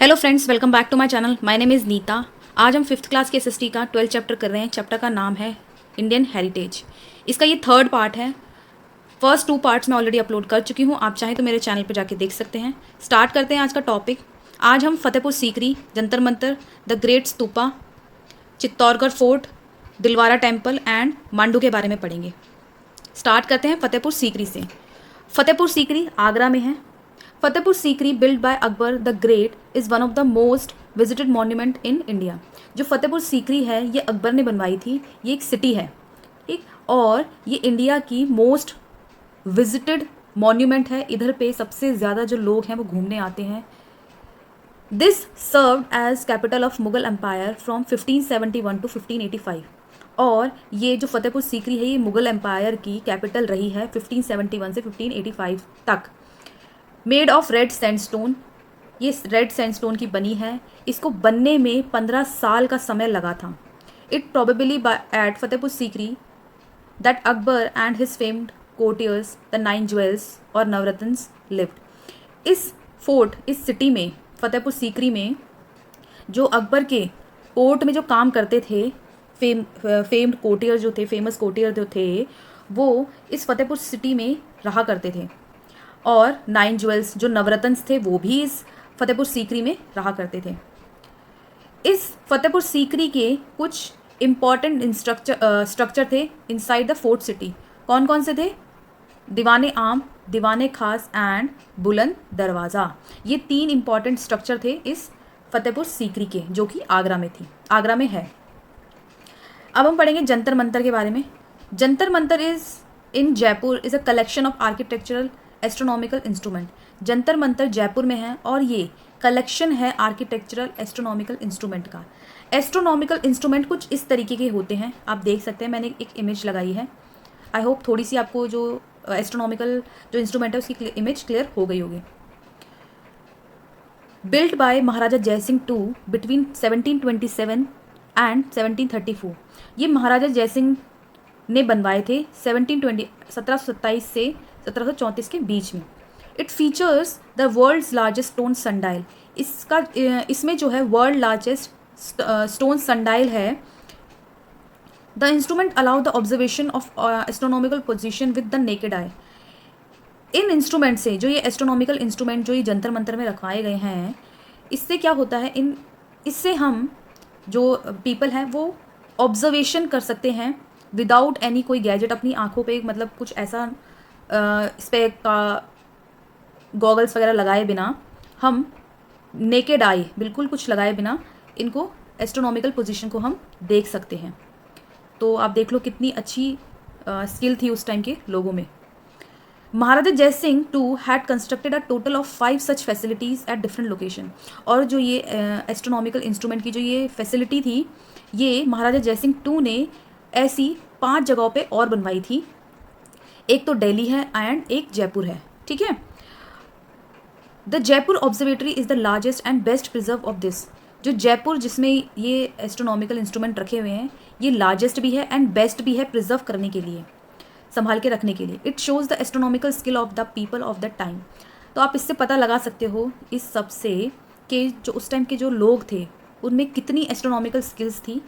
Hello friends, welcome back to my channel. My name is Neeta. आज हम fifth class के SST का 12 chapter कर रहे हैं। चैप्टर का नाम है इंडियन हेरिटेज। इसका ये थर्ड पार्ट है। फर्स्ट 2 पार्ट्स मैं ऑलरेडी अपलोड कर चुकी हूँ, आप चाहें तो मेरे चैनल पर जाके देख सकते हैं। स्टार्ट करते हैं आज का टॉपिक। आज हम Fatehpur Sikri, Jantar Mantar, the great stupa, Chittorgarh fort, Dilwara temple and Mandu के बारे में पढ़ेंगे। स्टार्ट करते हैं फतेहपुर सीकरी से। फतेहपुर सीकरी आगरा में है। Fatehpur Sikri build by Akbar the great is one of the most visited monument in India. जो फतेहपुर सीकरी है ये अकबर ने बनवाई थी। ये एक सिटी है, ठीक, और ये इंडिया की मोस्ट विजिटेड मॉन्यूमेंट है। इधर पे सबसे ज़्यादा जो लोग हैं वो घूमने आते हैं। This served as capital of Mughal empire from 1571 to 1585। और ये जो फतेहपुर सीकरी है ये मुगल एम्पायर की कैपिटल रही है 1571 से 1585 तक। मेड ऑफ रेड सैंडस्टोन, ये रेड सैंडस्टोन की बनी है। इसको बनने में 15 साल का समय लगा था। It probably eight Fatehpur Sikri that Akbar and his famed courtiers the 9 jewels और नवरत्न्स लिव्ड। इस फोर्ट, इस सिटी में, फतेहपुर सीकरी में जो अकबर के कोर्ट में जो काम करते थे, फेम्ड कोर्टियर जो थे, फेमस कोर्टियर जो थे, वो इस फतेहपुर सिटी में रहा करते थे। और 9 ज्वेल्स जो नवरत्न्स थे वो भी इस फतेहपुर सीकरी में रहा करते थे। इस फतेहपुर सीकरी के कुछ इम्पॉर्टेंट स्ट्रक्चर थे इनसाइड द फोर्ट सिटी। कौन कौन से थे? दीवाने आम, दीवाने खास एंड बुलंद दरवाज़ा। ये 3 इम्पॉर्टेंट स्ट्रक्चर थे इस फतेहपुर सीकरी के, जो कि आगरा में थी, आगरा में है। अब हम पढ़ेंगे जंतर मंतर के बारे में। Jantar Mantar is in Jaipur is a collection of architectural astronomical instrument. Jantar Mantar Jaipur में है और ये कलेक्शन है आर्किटेक्चरल एस्ट्रोनॉमिकल इंस्ट्रूमेंट का। एस्ट्रोनॉमिकल इंस्ट्रूमेंट कुछ इस तरीके के होते हैं, आप देख सकते हैं, मैंने एक इमेज लगाई है। आई होप थोड़ी सी आपको जो एस्ट्रोनॉमिकल जो इंस्ट्रूमेंट है उसकी इमेज क्लियर हो गई होगी। Built by Maharaja Jaisingh two between 1727 and 1734। ये महाराजा जयसिंह ने बनवाए थे 1727 से 1734 के बीच में। It features the world's largest stone sundial. इसमें जो है वर्ल्ड लार्जेस्ट स्टोन सनडाइल है। The instrument allow the observation of astronomical position with the naked eye. इन इंस्ट्रूमेंट से, जो ये एस्ट्रोनॉमिकल इंस्ट्रूमेंट जो ये जंतर मंतर में रखवाए गए हैं, इससे क्या होता है, इससे हम जो पीपल हैं वो ऑब्जर्वेशन कर सकते हैं विदाउट एनी कोई गैजेट, अपनी आँखों पे मतलब कुछ ऐसा इस पर का गॉगल्स वगैरह लगाए बिना, हम नेकेड आई, बिल्कुल कुछ लगाए बिना इनको एस्ट्रोनॉमिकल पोजीशन को हम देख सकते हैं। तो आप देख लो कितनी अच्छी स्किल थी उस टाइम के लोगों में। Maharaja Jaisingh to had constructed a total of 5 such facilities at different location. और जो ये एस्ट्रोनॉमिकल इंस्ट्रूमेंट की जो ये फैसिलिटी थी, ये महाराजा जयसिंह टू ने ऐसी 5 जगहों पे और बनवाई थी। एक तो दिल्ली है एंड एक जयपुर है, ठीक है। The Jaipur observatory is the largest and best preserve of this. जो जयपुर जिसमें ये एस्ट्रोनॉमिकल इंस्ट्रूमेंट रखे हुए हैं, ये लार्जेस्ट भी है एंड बेस्ट भी है प्रिजर्व करने के लिए, संभाल के रखने के लिए। It shows the astronomical skill of the people of the time. तो आप इससे पता लगा सकते हो इस सब से कि जो उस टाइम के जो लोग थे उनमें कितनी एस्ट्रोनॉमिकल स्किल्स थी,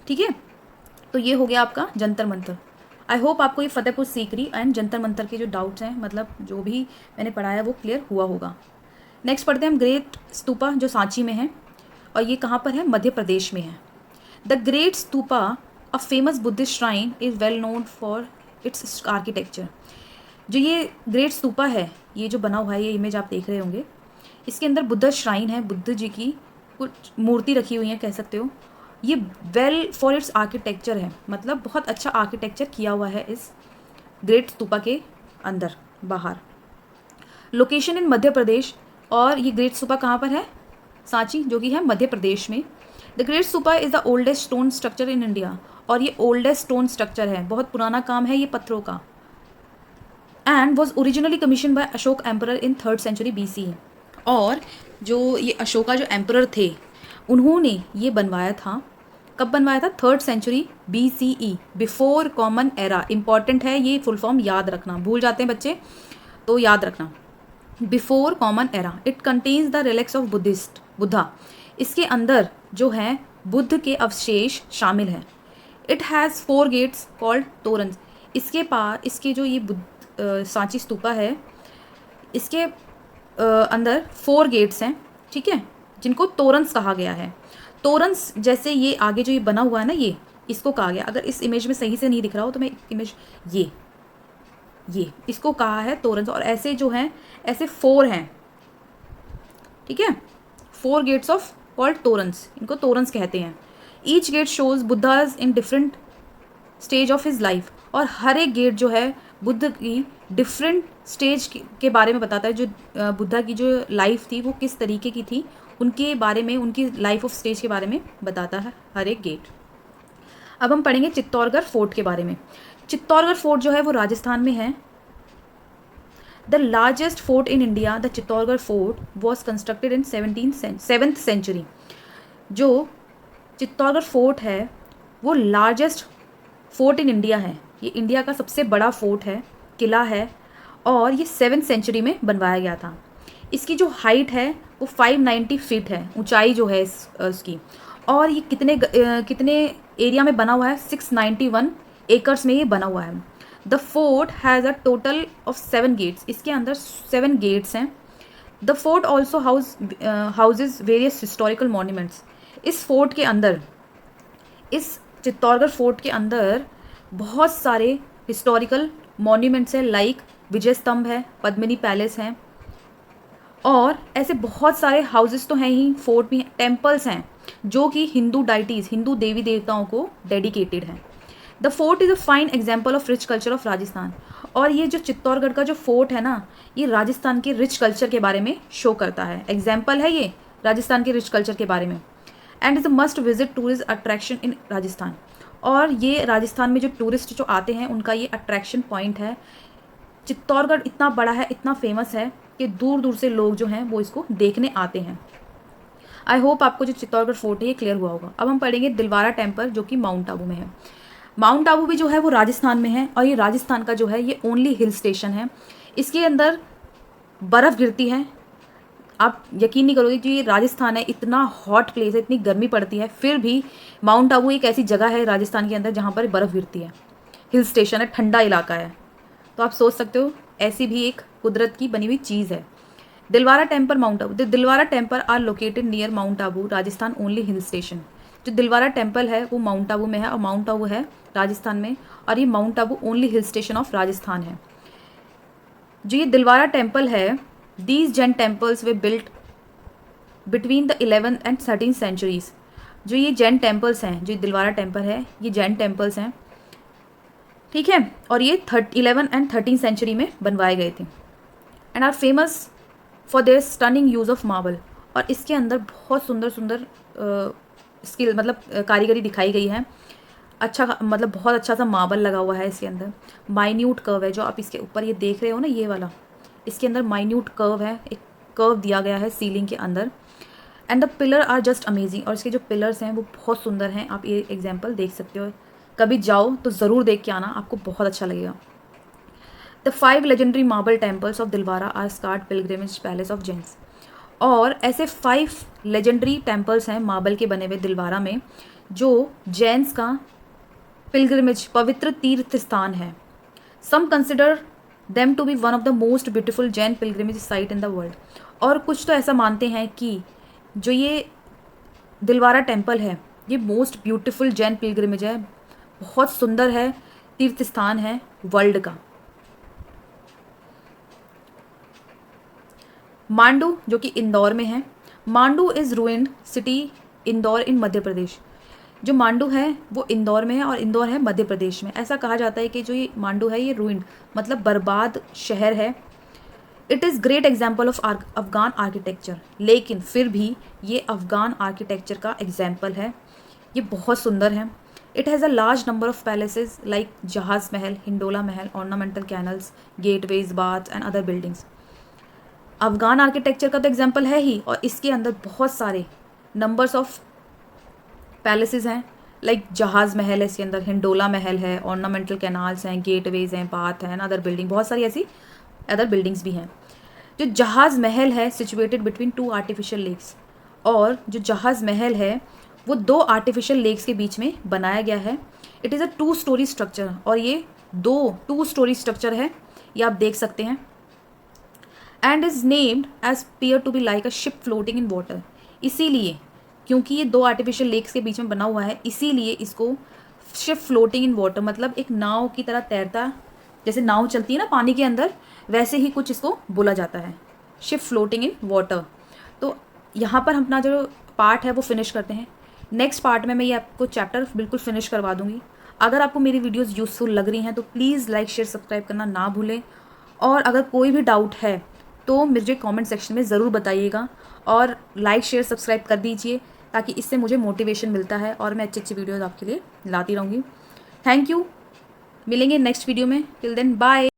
ठीक है। तो ये हो गया आपका जंतर मंतर। आई होप आपको ये फतेहपुर सीकरी एंड जंतर मंतर के जो डाउट्स हैं, मतलब जो भी मैंने पढ़ाया वो क्लियर हुआ होगा। नेक्स्ट पढ़ते हैं हम ग्रेट स्तूपा, जो सांची में है, और ये कहाँ पर है? मध्य प्रदेश में है। The great stupa, a famous Buddhist shrine, is well known for its architecture. जो ये ग्रेट स्तूपा है, ये जो बना हुआ है, ये इमेज आप देख रहे होंगे, इसके अंदर बुद्ध श्राइन है, बुद्ध जी की कुछ मूर्ति रखी हुई है, कह सकते हो। ये वेल फॉर इट्स आर्किटेक्चर है, मतलब बहुत अच्छा आर्किटेक्चर किया हुआ है इस ग्रेट स्तूपा के अंदर बाहर। लोकेशन इन मध्य प्रदेश, और ये ग्रेट स्तूपा कहाँ पर है? सांची, जो कि है मध्य प्रदेश में। The great stupa is the oldest stone structure in India. और ये ओल्डेस्ट स्टोन स्ट्रक्चर है, बहुत पुराना काम है ये पत्थरों का। And was originally commission by Ashok emperor in 3rd century BC। और जो ये अशोका जो एम्परर थे, उन्होंने ये बनवाया था। कब बनवाया था? 3rd century BCE, before common era. Important है ये फुल फॉर्म याद रखना, भूल जाते हैं बच्चे, तो याद रखना। Before common era. It contains the relics of Buddha. इसके अंदर जो है बुद्ध के अवशेष शामिल हैं। It has 4 gates called toranas. इसके पार इसके जो ये सांची स्तूपा है, इसके अंदर 4 गेट्स हैं, ठीक है, जिनको तोरन्स कहा गया है। तोरन्स जैसे ये आगे जो ये बना हुआ है ना, ये इसको कहा गया, अगर इस इमेज में सही से नहीं दिख रहा हो तो मैं इमेज ये इसको कहा है तोरन्स। और ऐसे जो हैं ऐसे 4 हैं, ठीक है, 4 गेट्स ऑफ कॉल्ड तोरन्स, इनको तोरन्स कहते हैं। Each gate shows Buddha's in different stage of his life. और हर एक गेट जो है बुद्ध की डिफरेंट स्टेज के बारे में बताता है। जो बुद्धा की जो लाइफ थी वो किस तरीके की थी, उनके बारे में, उनकी लाइफ ऑफ स्टेज के बारे में बताता है हर एक गेट। अब हम पढ़ेंगे चित्तौड़गढ़ फोर्ट के बारे में। चित्तौड़गढ़ फोर्ट जो है वो राजस्थान में है। The largest fort in India, the Chittorgarh fort was constructed in 7th century. जो चित्तौड़गढ़ फोर्ट है वो लार्जेस्ट फोर्ट इन इंडिया है। ये इंडिया का सबसे बड़ा फोर्ट है, किला है, और ये 7th सेंचुरी में बनवाया गया था। इसकी जो हाइट है वो 590 फीट है, ऊंचाई जो है इसकी। और ये कितने एरिया में बना हुआ है, 691 एकर्स में ये बना हुआ है। The fort has a total of 7 gates. इसके अंदर 7 गेट्स हैं। The fort also houses various historical monuments. इस फोर्ट के अंदर, इस चित्तौड़गढ़ फोर्ट के अंदर बहुत सारे हिस्टोरिकल मॉन्यूमेंट्स हैं, लाइक विजय स्तंभ है, पद्मिनी पैलेस हैं, और ऐसे बहुत सारे हाउसेस तो हैं ही, फोर्ट भी, टेम्पल्स हैं जो कि हिंदू डाइटीज़, हिंदू देवी देवताओं को डेडिकेटेड हैं। The fort is a fine example of rich culture of Rajasthan. और ये जो चित्तौड़गढ़ का जो फोर्ट है ना, ये राजस्थान के रिच कल्चर के बारे में शो करता है, एग्जाम्पल है ये राजस्थान के रिच कल्चर के बारे में। And is a must visit tourist attraction in Rajasthan. और ये राजस्थान में जो टूरिस्ट जो आते हैं उनका ये अट्रैक्शन पॉइंट है। चित्तौड़गढ़ इतना बड़ा है, इतना फेमस है कि दूर दूर से लोग जो हैं वो इसको देखने आते हैं। आई होप आपको जो चित्तौड़गढ़ फोर्ट है ये क्लियर हुआ होगा। अब हम पढ़ेंगे दिलवारा टेम्पल, जो कि माउंट आबू में है। माउंट आबू भी जो है वो राजस्थान में है, और ये राजस्थान का जो है ये ओनली हिल स्टेशन है। इसके अंदर बर्फ़ गिरती है। आप यकीन नहीं करोगे कि ये राजस्थान है, इतना हॉट प्लेस है, इतनी गर्मी पड़ती है, फिर भी माउंट आबू एक ऐसी जगह है राजस्थान के अंदर जहाँ पर बर्फ़ गिरती है। हिल स्टेशन है, ठंडा इलाका है, तो आप सोच सकते हो ऐसी भी एक कुदरत की बनी हुई चीज़ है। Dilwara temple, mount Abu. The Dilwara temple are located near mount Abu, Rajasthan only hill station. जो दिलवारा टेम्पल है वो माउंट आबू में है, और माउंट आबू है राजस्थान में, और ये mount Abu only hill station of Rajasthan है। जो ये दिलवारा टेम्पल है, these Jain temples were built between the 11th and 13th centuries. जो ये जैन टेम्पल्स हैं, जो दिलवारा टेम्पल है, ये जैन टेम्पल्स हैं, ठीक है, और ये 11th and 13th सेंचुरी में बनवाए गए थे। And are famous for their stunning use of marble. और इसके अंदर बहुत सुंदर सुंदर स्किल, मतलब कारीगरी दिखाई गई है। अच्छा, मतलब बहुत अच्छा सा मार्बल लगा हुआ है इसके अंदर। माइन्यूट कर्व है, जो आप इसके ऊपर ये देख रहे हो ना, ये वाला, इसके अंदर माइन्यूट कर्व है, एक कर्व दिया गया है सीलिंग के अंदर। And the pillar are just amazing. और इसके जो पिलर्स हैं वो बहुत सुंदर हैं। आप ये एग्जाम्पल देख सकते हो, कभी जाओ तो ज़रूर देख के आना, आपको बहुत अच्छा लगेगा। The 5 legendary marble temples of Dilwara are sacred pilgrimage palace of Jains. और ऐसे 5 लेजेंडरी टेम्पल्स हैं मार्बल के बने हुए दिलवारा में, जो जैन्स का पिलग्रिमेज, पवित्र तीर्थ स्थान है। Some consider them to be one of the most beautiful Jain pilgrimage site in the world. और कुछ तो ऐसा मानते हैं कि जो ये दिलवारा टेम्पल है ये मोस्ट ब्यूटीफुल जैन पिलग्रिमेज है, बहुत सुंदर है, तीर्थ स्थान है वर्ल्ड का। मांडू, जो कि इंदौर में है। Mandu is ruined city, Indore in Madhya Pradesh. जो मांडू है वो इंदौर में है, और इंदौर है मध्य प्रदेश में। ऐसा कहा जाता है कि जो ये मांडू है ये रूइंड, मतलब बर्बाद शहर है। It is great example of Afghan architecture. लेकिन फिर भी ये अफ़गान आर्किटेक्चर का एग्जाम्पल है, ये बहुत सुंदर है। It has a large number of palaces like जहाज़ महल, हिंडोला महल, ornamental canals, gateways, bath and other buildings. Afghan architecture का तो एग्जाम्पल है ही, और इसके अंदर बहुत सारे नंबर्स ऑफ पैलेसेस हैं, लाइक जहाज़ महल है इसके अंदर, हिंडोला महल है, ऑर्नामेंटल कैनाल्स हैं, गेटवेज हैं, बाथ हैं, अदर बिल्डिंग, बहुत सारी ऐसी अदर बिल्डिंग्स भी हैं। जो जहाज़ महल है सिचुएटेड बिटवीन 2 आर्टिफिशियल लेक्स, और जो जहाज़ महल है वो 2 आर्टिफिशियल लेक्स के बीच में बनाया गया है। It is a 2 story structure, और ये 2 स्टोरी स्ट्रक्चर है, ये आप देख सकते हैं। And is named as appear to be like a ship floating in water. इसीलिए, क्योंकि ये 2 आर्टिफिशियल लेक्स के बीच में बना हुआ है, इसीलिए इसको शिप फ्लोटिंग इन वाटर, मतलब एक नाव की तरह तैरता, जैसे नाव चलती है ना पानी के अंदर, वैसे ही कुछ इसको बोला जाता है, शिप फ्लोटिंग इन वाटर। तो यहाँ पर हम अपना जो पार्ट है वो फिनिश करते हैं। नेक्स्ट पार्ट में मैं ये आपको चैप्टर बिल्कुल फिनिश करवा दूँगी। अगर आपको मेरी वीडियोस यूज़फुल लग रही हैं तो प्लीज़ लाइक शेयर सब्सक्राइब करना ना भूलें, और अगर कोई भी डाउट है तो मुझे कमेंट सेक्शन में ज़रूर बताइएगा, और लाइक शेयर सब्सक्राइब कर दीजिए, ताकि इससे मुझे मोटिवेशन मिलता है और मैं अच्छी अच्छी वीडियोज़ आपके लिए लाती रहूँगी। थैंक यू, मिलेंगे नेक्स्ट वीडियो में। Till then bye.